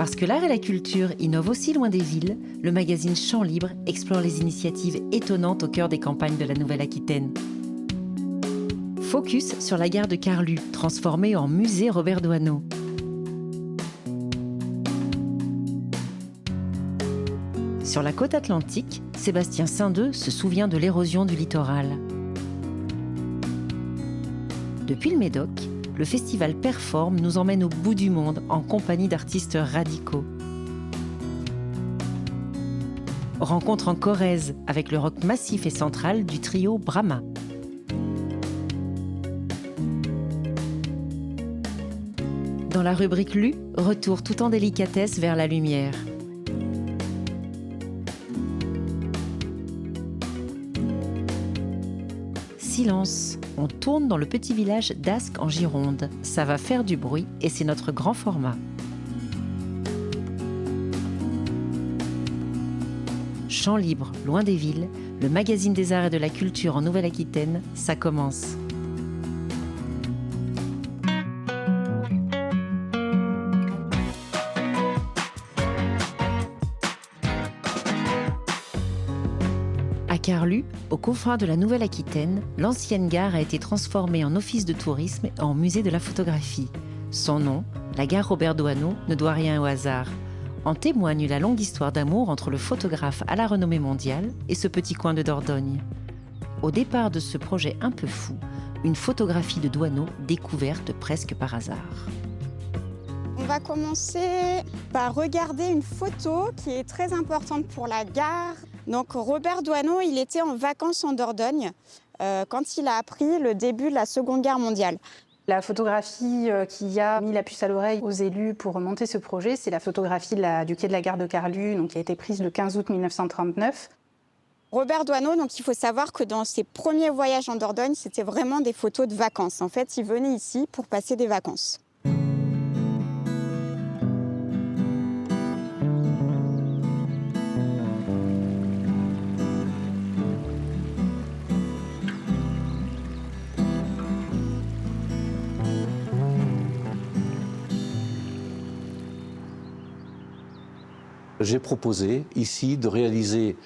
Parce que l'art et la culture innovent aussi loin des villes, le magazine Champs Libres explore les initiatives étonnantes au cœur des campagnes de la Nouvelle-Aquitaine. Focus sur la gare de Carlu, transformée en musée Robert Doisneau. Sur la côte atlantique, Sébastien Saindeux se souvient de l'érosion du littoral. Depuis le Médoc, le festival Perform nous emmène au bout du monde en compagnie d'artistes radicaux. Rencontre en Corrèze avec le rock massif et central du trio Brahma. Dans la rubrique Lu, retour tout en délicatesse vers la lumière. Silence, on tourne dans le petit village d'Ascq en Gironde. Ça va faire du bruit et c'est notre grand format. Champs libres, loin des villes, le magazine des arts et de la culture en Nouvelle-Aquitaine, ça commence. À Carlu, aux confins de la Nouvelle-Aquitaine, l'ancienne gare a été transformée en office de tourisme et en musée de la photographie. Son nom, la gare Robert Doisneau, ne doit rien au hasard. En témoigne la longue histoire d'amour entre le photographe à la renommée mondiale et ce petit coin de Dordogne. Au départ de ce projet un peu fou, une photographie de Doisneau découverte presque par hasard. On va commencer par regarder une photo qui est très importante pour la gare. Donc Robert Doisneau, il était en vacances en Dordogne quand il a appris le début de la Seconde Guerre mondiale. La photographie qui a mis la puce à l'oreille aux élus pour monter ce projet, c'est la photographie du quai de la gare de Carlu, qui a été prise le 15 août 1939. Robert Doisneau, donc il faut savoir que dans ses premiers voyages en Dordogne, c'était vraiment des photos de vacances. En fait, il venait ici pour passer des vacances. J'ai proposé ici de réaliser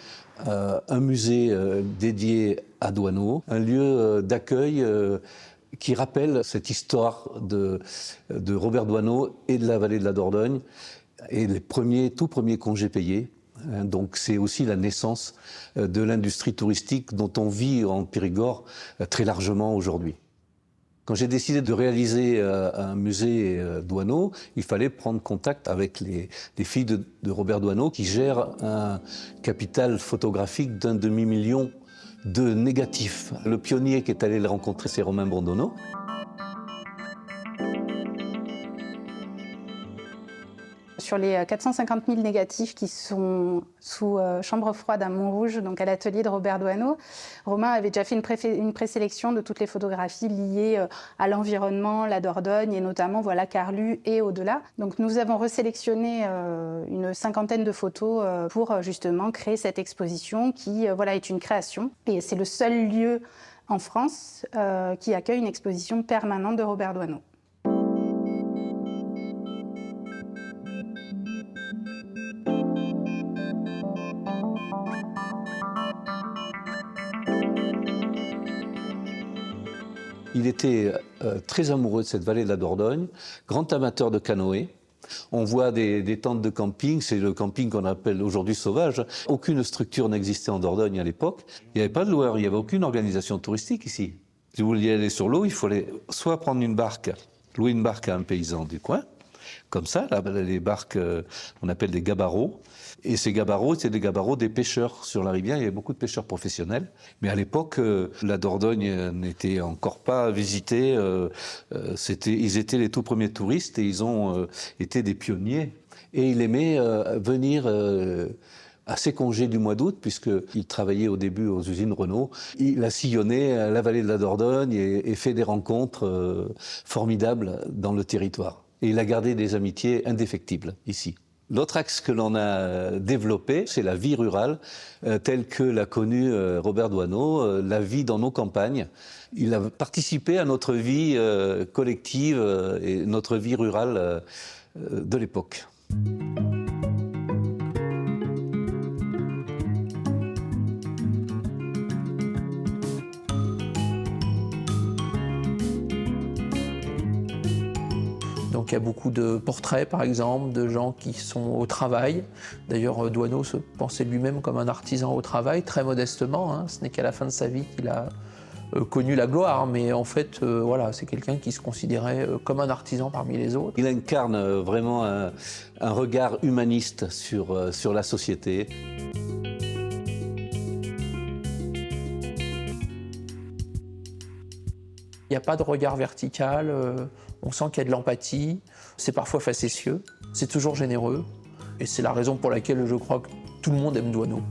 un musée dédié à Doisneau, un lieu d'accueil qui rappelle cette histoire de Robert Doisneau et de la vallée de la Dordogne et les tout premiers congés payés. Donc c'est aussi la naissance de l'industrie touristique dont on vit en Périgord très largement aujourd'hui. Quand j'ai décidé de réaliser un musée Doisneau, il fallait prendre contact avec les filles de Robert Doisneau qui gèrent un capital photographique d'1 demi-million de négatifs. Le pionnier qui est allé le rencontrer, c'est Romain Bondonneau. Sur les 450 000 négatifs qui sont sous chambre froide à Montrouge, donc à l'atelier de Robert Doisneau, Romain avait déjà fait une présélection de toutes les photographies liées à l'environnement, la Dordogne et notamment Carlu et au-delà. Donc nous avons resélectionné une cinquantaine de photos pour justement créer cette exposition qui est une création. Et c'est le seul lieu en France qui accueille une exposition permanente de Robert Doisneau. Il était très amoureux de cette vallée de la Dordogne, grand amateur de canoë. On voit des tentes de camping, c'est le camping qu'on appelle aujourd'hui sauvage. Aucune structure n'existait en Dordogne à l'époque. Il n'y avait pas de loueur, il n'y avait aucune organisation touristique ici. Si vous vouliez aller sur l'eau, il fallait soit prendre une barque, louer une barque à un paysan du coin, comme ça, là, les barques on appelle des gabaros. Et ces gabaros, c'est des gabaros des pêcheurs sur la rivière. Il y avait beaucoup de pêcheurs professionnels. Mais à l'époque, la Dordogne n'était encore pas visitée. Ils étaient les tout premiers touristes et ils ont été des pionniers. Et il aimait venir à ses congés du mois d'août, puisqu'il travaillait au début aux usines Renault. Il a sillonné la vallée de la Dordogne et fait des rencontres formidables dans le territoire. Et il a gardé des amitiés indéfectibles ici. L'autre axe que l'on a développé, c'est la vie rurale, telle que l'a connue Robert Doisneau, la vie dans nos campagnes. Il a participé à notre vie collective et notre vie rurale de l'époque. Donc il y a beaucoup de portraits, par exemple, de gens qui sont au travail. D'ailleurs, Doisneau se pensait lui-même comme un artisan au travail, très modestement. Hein. Ce n'est qu'à la fin de sa vie qu'il a connu la gloire, mais en fait, voilà, c'est quelqu'un qui se considérait comme un artisan parmi les autres. Il incarne vraiment un regard humaniste sur la société. Il n'y a pas de regard vertical, on sent qu'il y a de l'empathie, c'est parfois facétieux, c'est toujours généreux, et c'est la raison pour laquelle je crois que tout le monde aime Doisneau.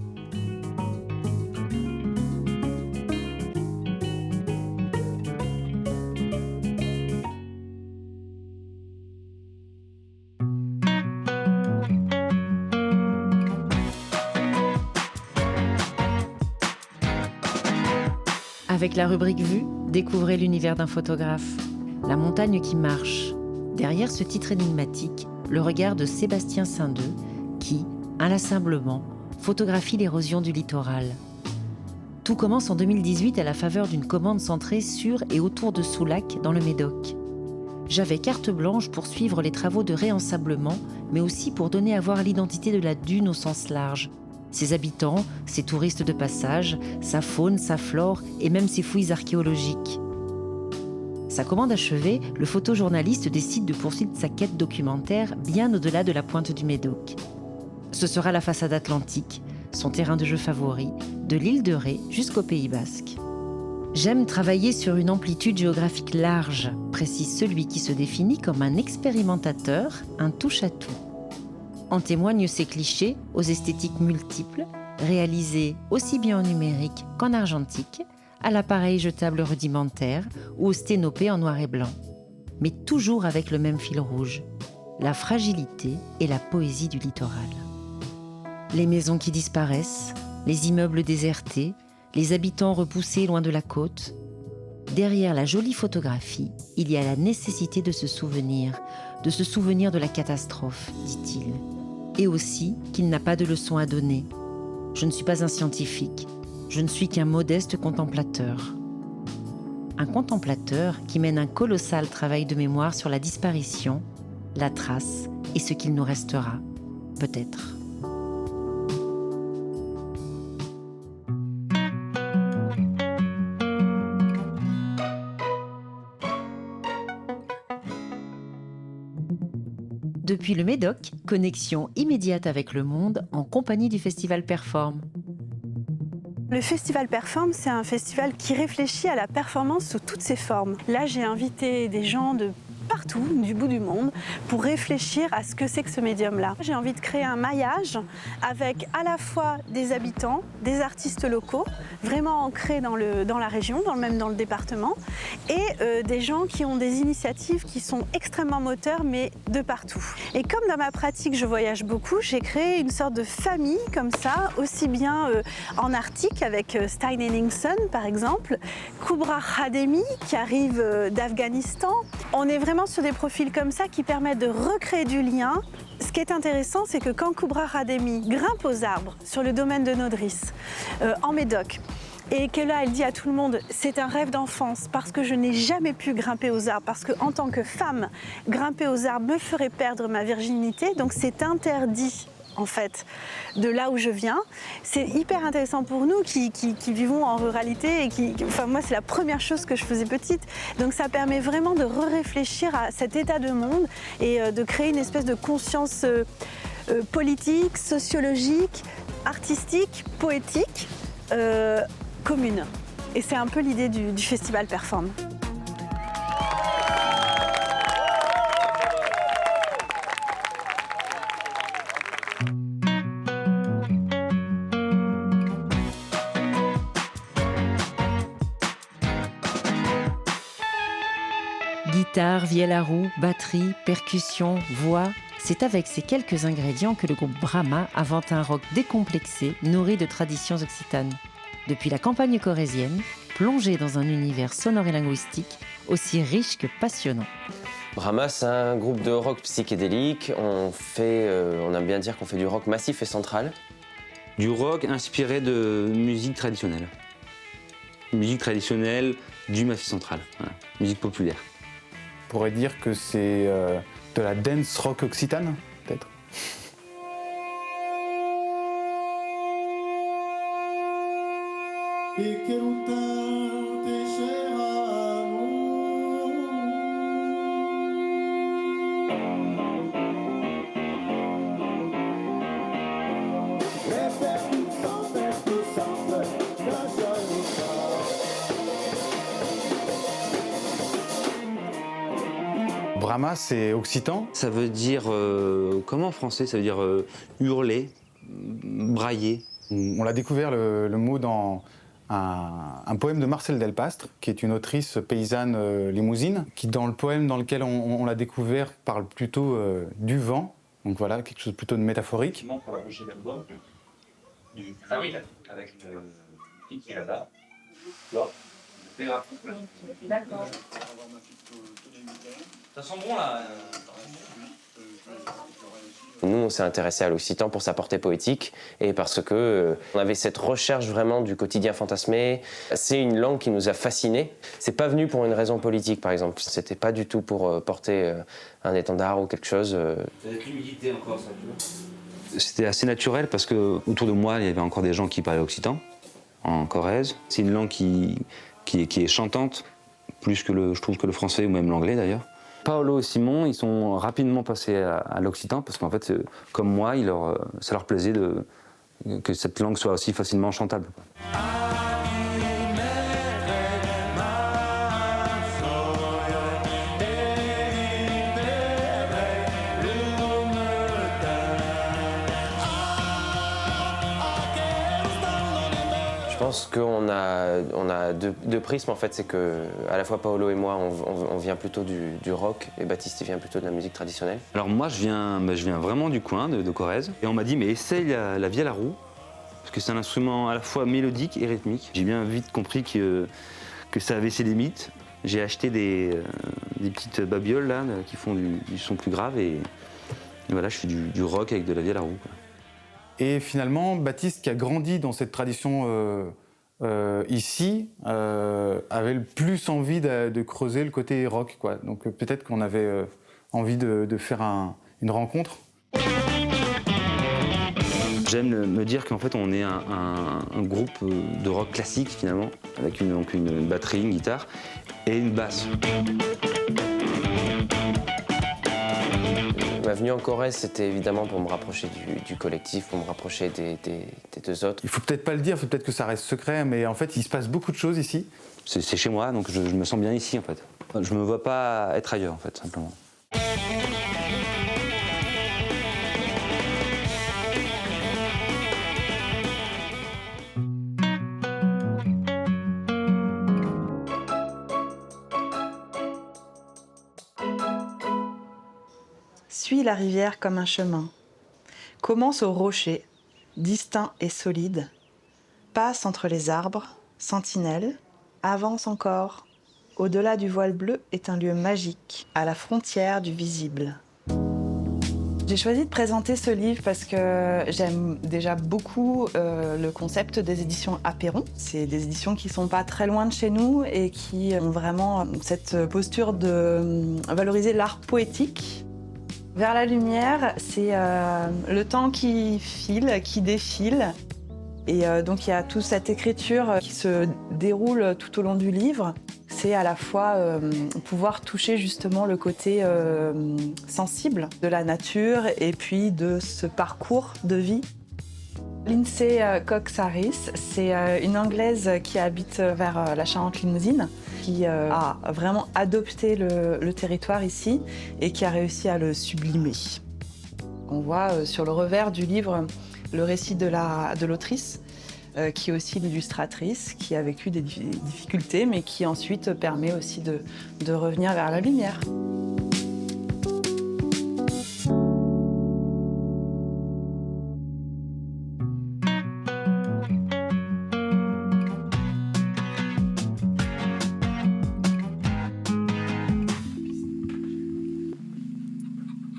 Avec la rubrique Vue, découvrez l'univers d'un photographe. La montagne qui marche. Derrière ce titre énigmatique, le regard de Sébastien Saindeux qui, inlassablement, photographie l'érosion du littoral. Tout commence en 2018 à la faveur d'une commande centrée sur et autour de Soulac, dans le Médoc. J'avais carte blanche pour suivre les travaux de réensablement, mais aussi pour donner à voir l'identité de la dune au sens large. Ses habitants, ses touristes de passage, sa faune, sa flore et même ses fouilles archéologiques. Sa commande achevée, le photojournaliste décide de poursuivre sa quête documentaire bien au-delà de la pointe du Médoc. Ce sera la façade atlantique, son terrain de jeu favori, de l'île de Ré jusqu'au Pays Basque. J'aime travailler sur une amplitude géographique large, précise celui qui se définit comme un expérimentateur, un touche-à-tout. En témoignent ces clichés aux esthétiques multiples, réalisés aussi bien en numérique qu'en argentique, à l'appareil jetable rudimentaire ou au sténopé en noir et blanc. Mais toujours avec le même fil rouge, la fragilité et la poésie du littoral. Les maisons qui disparaissent, les immeubles désertés, les habitants repoussés loin de la côte. Derrière la jolie photographie, il y a la nécessité de se souvenir de la catastrophe, dit-il. Et aussi qu'il n'a pas de leçon à donner. Je ne suis pas un scientifique, je ne suis qu'un modeste contemplateur. Un contemplateur qui mène un colossal travail de mémoire sur la disparition, la trace et ce qu'il nous restera, peut-être. Depuis le Médoc, connexion immédiate avec le monde en compagnie du Festival Perform. Le Festival Perform, c'est un festival qui réfléchit à la performance sous toutes ses formes. Là, j'ai invité des gens de partout, du bout du monde, pour réfléchir à ce que c'est que ce médium-là. J'ai envie de créer un maillage avec à la fois des habitants, des artistes locaux, vraiment ancrés dans la région, même dans le département, et des gens qui ont des initiatives qui sont extrêmement moteurs, mais de partout. Et comme dans ma pratique, je voyage beaucoup, j'ai créé une sorte de famille comme ça, aussi bien en Arctique avec Stein Henningsen par exemple, Kubra Khademi qui arrive d'Afghanistan. On est vraiment sur des profils comme ça qui permettent de recréer du lien. Ce qui est intéressant, c'est que quand Kubra Khademi grimpe aux arbres sur le domaine de Nodris, en Médoc, et que là, elle dit à tout le monde, c'est un rêve d'enfance parce que je n'ai jamais pu grimper aux arbres, parce qu'en tant que femme, grimper aux arbres me ferait perdre ma virginité, donc c'est interdit en fait, de là où je viens. C'est hyper intéressant pour nous qui vivons en ruralité et enfin moi c'est la première chose que je faisais petite. Donc ça permet vraiment de réfléchir à cet état de monde et de créer une espèce de conscience politique, sociologique, artistique, poétique, commune. Et c'est un peu l'idée du Festival Perform. Guitare, vielle à roue, batterie, percussion, voix, c'est avec ces quelques ingrédients que le groupe Brahma invente un rock décomplexé, nourri de traditions occitanes. Depuis la campagne corrézienne, plongé dans un univers sonore et linguistique aussi riche que passionnant. Brahma, c'est un groupe de rock psychédélique. On aime bien dire qu'on fait du rock massif et central. Du rock inspiré de musique traditionnelle. Musique traditionnelle du Massif central, voilà. Musique populaire. On pourrait dire que c'est de la dance rock occitane, peut-être. Brahma, c'est occitan. Ça veut dire, comment en français? Ça veut dire hurler, brailler. On l'a découvert le mot dans un poème de Marcel Delpastre, qui est une autrice paysanne limousine, qui dans le poème dans lequel on l'a découvert parle plutôt du vent. Donc voilà, quelque chose plutôt de métaphorique. Ah oui, avec le pic qui est là-bas. D'accord. Ça sent bon là. Nous, on s'est intéressé à l'occitan pour sa portée poétique et parce que on avait cette recherche vraiment du quotidien fantasmé. C'est une langue qui nous a fascinés. C'est pas venu pour une raison politique, par exemple. C'était pas du tout pour porter un étendard ou quelque chose. Avec l'humidité encore, ça peut. C'était assez naturel parce que autour de moi, il y avait encore des gens qui parlaient occitan, en Corrèze. C'est une langue qui est chantante, plus que je trouve que le français ou même l'anglais d'ailleurs. Paolo et Simon, ils sont rapidement passés à l'occitan parce qu'en fait, comme moi, ça leur plaisait que cette langue soit aussi facilement chantable. Je pense qu'on a deux prismes en fait, c'est que à la fois Paolo et moi on vient plutôt du rock et Baptiste il vient plutôt de la musique traditionnelle. Alors moi je viens vraiment du coin de Corrèze et on m'a dit mais essaye la vielle à roue parce que c'est un instrument à la fois mélodique et rythmique. J'ai bien vite compris que ça avait ses limites. J'ai acheté des petites babioles là qui font du son plus grave et voilà, je fais du rock avec de la vielle à roue, quoi. Et finalement, Baptiste, qui a grandi dans cette tradition ici, avait le plus envie de creuser le côté rock, quoi. Donc peut-être qu'on avait envie de faire une rencontre. J'aime me dire qu'en fait on est un groupe de rock classique finalement, avec une batterie, une guitare et une basse. Ma venue en Corrèze, c'était évidemment pour me rapprocher du collectif, pour me rapprocher des deux autres. Il faut peut-être pas le dire, faut peut-être que ça reste secret, mais en fait il se passe beaucoup de choses ici. C'est chez moi, donc je me sens bien ici en fait. Je me vois pas être ailleurs en fait, simplement. Suis la rivière comme un chemin. Commence au rocher, distinct et solide. Passe entre les arbres, sentinelle. Avance encore. Au-delà du voile bleu est un lieu magique, à la frontière du visible. J'ai choisi de présenter ce livre parce que j'aime déjà beaucoup le concept des éditions Apéron. C'est des éditions qui sont pas très loin de chez nous et qui ont vraiment cette posture de valoriser l'art poétique. Vers la lumière, c'est le temps qui file, qui défile. Et donc il y a toute cette écriture qui se déroule tout au long du livre. C'est à la fois pouvoir toucher justement le côté sensible de la nature et puis de ce parcours de vie. Lindsay Cox-Harris, c'est une Anglaise qui habite vers la Charente-Limousine, qui a vraiment adopté le territoire ici et qui a réussi à le sublimer. On voit sur le revers du livre le récit de l'autrice, qui est aussi l'illustratrice, qui a vécu des difficultés, mais qui ensuite permet aussi de revenir vers la lumière.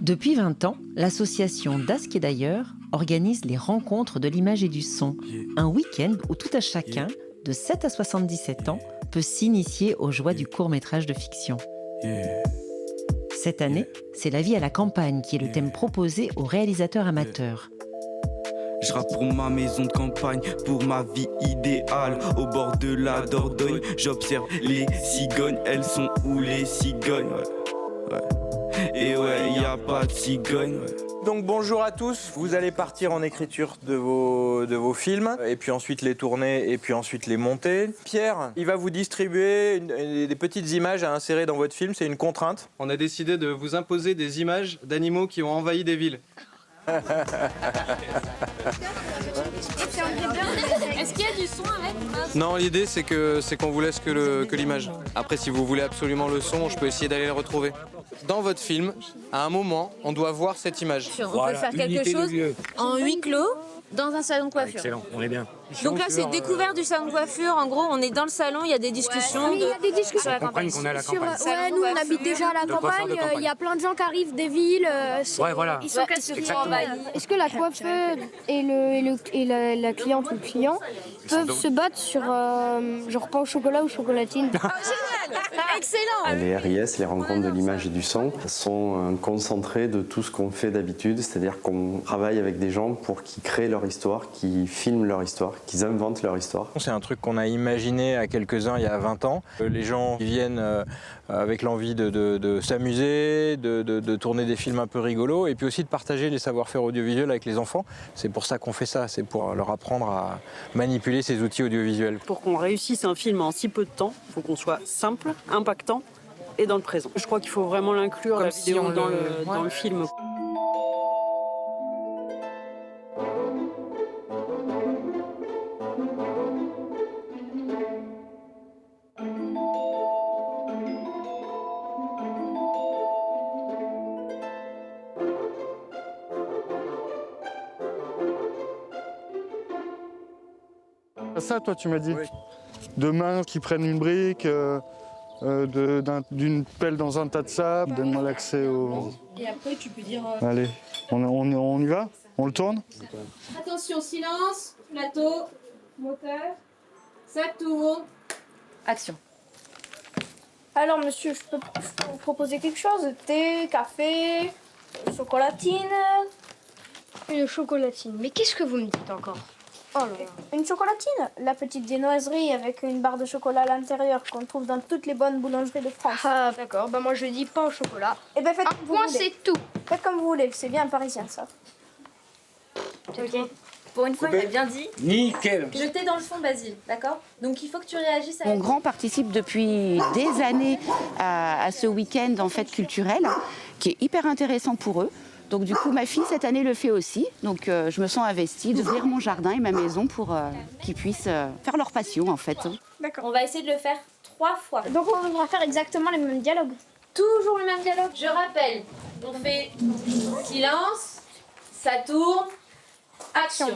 Depuis 20 ans, l'association d'Ask et d'ailleurs organise les rencontres de l'image et du son, un week-end où tout à chacun, de 7 à 77 ans, peut s'initier aux joies du court-métrage de fiction. Cette année, c'est la vie à la campagne qui est le thème proposé aux réalisateurs amateurs. Je rappe pour ma maison de campagne, pour ma vie idéale. Au bord de la Dordogne, j'observe les cigognes. Elles sont où les cigognes? Et ouais, y a pas de cigognes. Donc bonjour à tous, vous allez partir en écriture de vos films, et puis ensuite les tourner, et puis ensuite les monter. Pierre, il va vous distribuer des petites images à insérer dans votre film, c'est une contrainte. On a décidé de vous imposer des images d'animaux qui ont envahi des villes. Est-ce qu'il y a du son avec? Non, l'idée c'est qu'on vous laisse que l'image. Après, si vous voulez absolument le son, je peux essayer d'aller le retrouver. Dans votre film, à un moment, on doit voir cette image. On peut faire quelque chose en huis clos dans un salon de coiffure. Excellent, on est bien. Donc là, c'est découverte du salon de coiffure. En gros, on est dans le salon, il y a des discussions. Il y a des discussions sur la campagne. Qu'on est à la campagne. Ouais, nous on habite déjà à la campagne, il y a plein de gens qui arrivent des villes. Ouais, voilà. Ils sont Est-ce que la coiffeuse et la cliente ou le client peuvent se battre sur genre pain au chocolat ou chocolatine? Oh, génial! Excellent! Les RIS, les rencontres de l'image et du son, sont un concentré de tout ce qu'on fait d'habitude, c'est-à-dire qu'on travaille avec des gens pour qu'ils créent leur histoire, qu'ils filment leur histoire, qu'ils inventent leur histoire. C'est un truc qu'on a imaginé à quelques-uns il y a 20 ans. Les gens viennent avec l'envie de s'amuser, de tourner des films un peu rigolos, et puis aussi de partager les savoir-faire audiovisuels avec les enfants. C'est pour ça qu'on fait ça, c'est pour leur apprendre à manipuler ces outils audiovisuels. Pour qu'on réussisse un film en si peu de temps, il faut qu'on soit simple, impactant et dans le présent. Je crois qu'il faut vraiment l'inclure, la vidéo, dans le film. Ça, toi, tu m'as dit. Oui. Deux mains qui prennent une brique, d'une pelle dans un tas de sable. Donne-moi l'accès au... Et après, tu peux dire... Allez, on y va? On le tourne? Attention, silence, plateau, moteur, ça tourne. Action. Alors monsieur, je peux vous proposer quelque chose? Thé, café, chocolatine? Une chocolatine. Mais qu'est-ce que vous me dites encore? Oh là là. Une chocolatine? La petite viennoiserie avec une barre de chocolat à l'intérieur qu'on trouve dans toutes les bonnes boulangeries de France. Ah d'accord, bah moi je dis pain au chocolat. Et ben faites comme vous voulez. C'est tout. Faites comme vous voulez, c'est bien parisien ça. Ok. Pour une fois, il a bien dit. Nickel. Jeter dans le fond, Basile, d'accord? Donc il faut que tu réagisses à... Mon grand participe depuis des années à ce week-end en fait culturel, qui est hyper intéressant pour eux. Donc du coup, ma fille, cette année, le fait aussi. Donc je me sens investie d'ouvrir mon jardin et ma maison pour qu'ils puissent faire leur passion, en fait. D'accord. On va essayer de le faire 3 fois. Donc on va faire exactement les mêmes dialogues. Toujours le même dialogue. Je rappelle, on fait silence, ça tourne, action.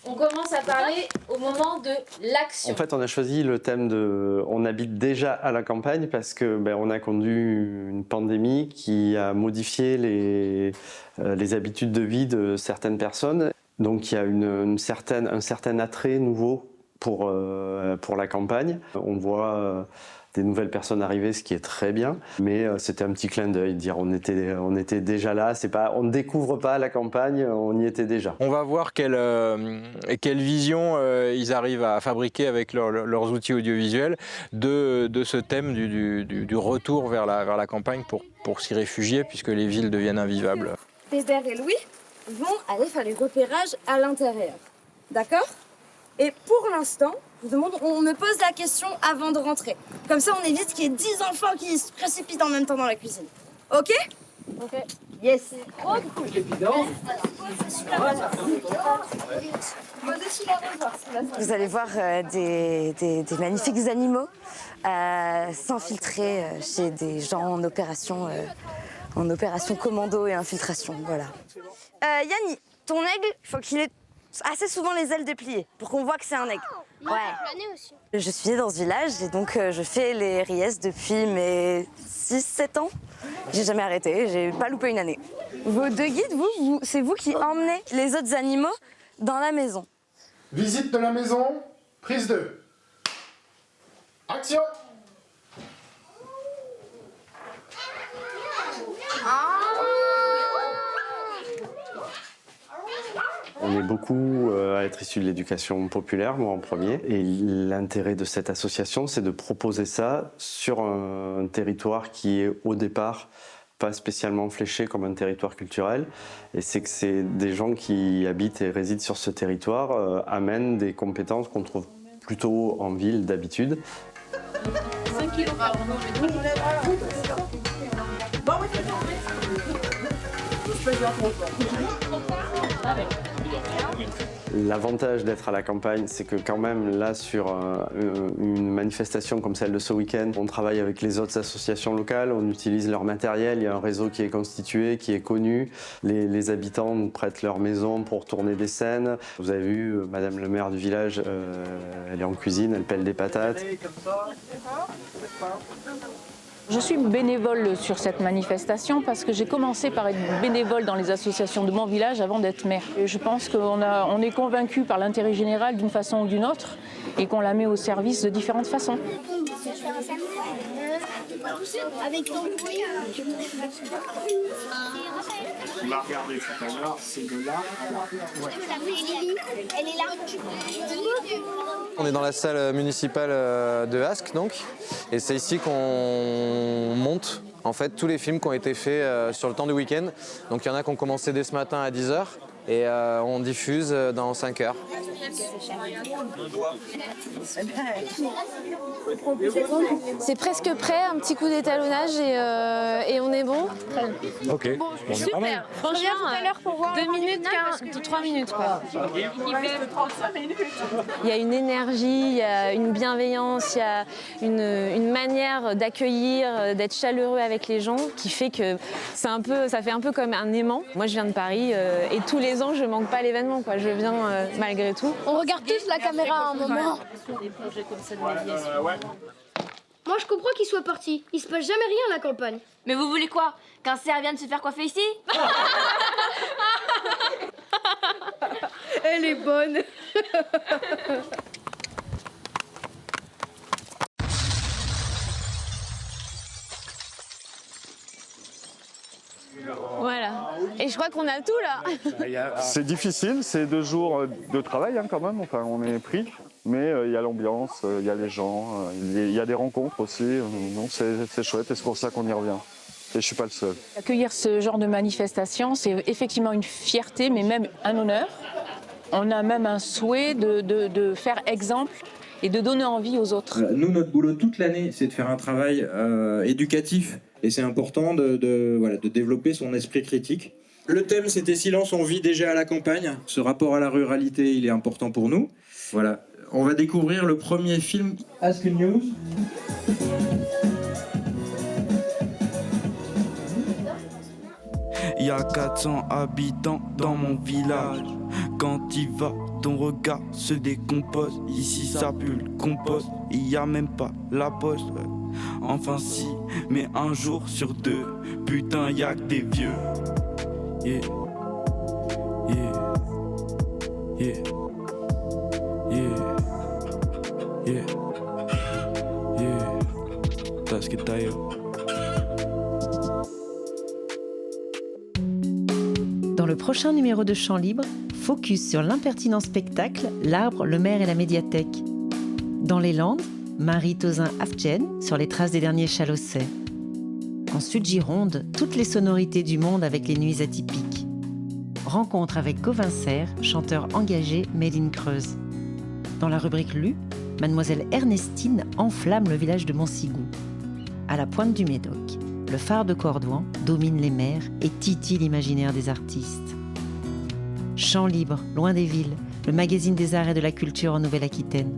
On commence à parler au moment de l'action. En fait, on a choisi le thème de... On habite déjà à la campagne parce que on a connu une pandémie qui a modifié les habitudes de vie de certaines personnes. Donc il y a un certain attrait nouveau pour la campagne. On voit des nouvelles personnes arriver, ce qui est très bien. Mais c'était un petit clin d'œil, dire on était déjà là. On ne découvre pas la campagne, on y était déjà. On va voir quelle vision ils arrivent à fabriquer avec leurs outils audiovisuels de ce thème du retour vers la campagne pour s'y réfugier, puisque les villes deviennent invivables. Hébert et Louis vont aller faire les repérages à l'intérieur. D'accord? Et pour l'instant, on me pose la question avant de rentrer. Comme ça, on évite qu'il y ait 10 enfants qui se précipitent en même temps dans la cuisine. Ok? Ok. Yes. Oh, cool. Vous allez voir des magnifiques animaux s'infiltrer chez des gens en opération commando et infiltration. Voilà. Yanni, ton aigle, il faut qu'il ait assez souvent les ailes dépliées pour qu'on voit que c'est un aigle. Ouais. Je suis née dans ce village et donc je fais les Ries depuis mes 6-7 ans. J'ai jamais arrêté, j'ai pas loupé une année. Vos deux guides, c'est vous qui emmenez les autres animaux dans la maison. Visite de la maison, prise 2. Action! On est beaucoup à être issus de l'éducation populaire, moi en premier. Et l'intérêt de cette association, c'est de proposer ça sur un territoire qui est au départ pas spécialement fléché comme un territoire culturel. Et c'est que c'est des gens qui habitent et résident sur ce territoire amènent des compétences qu'on trouve plutôt en ville d'habitude. 5 kilos par an. L'avantage d'être à la campagne, c'est que quand même là sur une manifestation comme celle de ce week-end, on travaille avec les autres associations locales, on utilise leur matériel, il y a un réseau qui est constitué, qui est connu. Les habitants nous prêtent leur maison pour tourner des scènes. Vous avez vu Madame le maire du village, elle est en cuisine, elle pèle des patates. Je suis bénévole sur cette manifestation parce que j'ai commencé par être bénévole dans les associations de mon village avant d'être maire. Et je pense qu'on est convaincu par l'intérêt général d'une façon ou d'une autre et qu'on la met au service de différentes façons. On l'a regardé tout à l'heure, c'est de là. Elle est là. On est dans la salle municipale de Ascq, donc, et c'est ici qu'on monte en fait tous les films qui ont été faits sur le temps du week-end. Donc il y en a qui ont commencé dès ce matin à 10h et on diffuse dans 5 heures. C'est presque prêt, un petit coup d'étalonnage et on est bon. Ok. Super, franchement, tout à l'heure pour voir 2 minutes, 3 minutes quoi. Il y a une énergie, il y a une bienveillance, il y a une manière d'accueillir, d'être chaleureux avec les gens qui fait que ça fait un peu comme un aimant. Moi je viens de Paris et tous les ans je manque pas l'événement quoi, je viens malgré tout. On regarde tous la caméra à un moment. Moi je comprends qu'il soit parti. Il se passe jamais rien à la campagne. Mais vous voulez quoi? Qu'un cerf vienne se faire coiffer ici? Elle est bonne. Voilà. Et je crois qu'on a tout là. C'est difficile, c'est 2 jours de travail quand même, enfin on est pris. Mais il y a l'ambiance, il y a les gens, il y a des rencontres aussi. Non, c'est chouette et c'est pour ça qu'on y revient. Et je ne suis pas le seul. Accueillir ce genre de manifestation, c'est effectivement une fierté, mais même un honneur. On a même un souhait de faire exemple et de donner envie aux autres. Nous, notre boulot toute l'année, c'est de faire un travail éducatif. Et c'est important de développer son esprit critique. Le thème, c'était Silence, on vit déjà à la campagne. Ce rapport à la ruralité, il est important pour nous. Voilà. On va découvrir le premier film Ascq News. Y a 400 habitants dans mon village. Quand y vas, ton regard se décompose. Ici ça pue le compost, il y a même pas la poste. Ouais. Enfin si, mais un jour sur 2, putain y a que des vieux. Yeah, yeah, yeah, yeah, yeah, yeah. Das geht da, yo. Dans le prochain numéro de Chant Libre, focus sur l'impertinent spectacle L'arbre, le maire et la médiathèque. Dans les Landes, Marie Tauzin-Afjen sur les traces des derniers Chalossais. En Sud-Gironde, toutes les sonorités du monde avec les nuits atypiques. Rencontre avec Gauvin Serre, chanteur engagé made in Creuse. Dans la rubrique Lu, Mademoiselle Ernestine enflamme le village de Montsigou. À la pointe du Médoc, le phare de Cordouan domine les mers et titille l'imaginaire des artistes. Chant Libre, loin des villes, le magazine des arts et de la culture en Nouvelle-Aquitaine.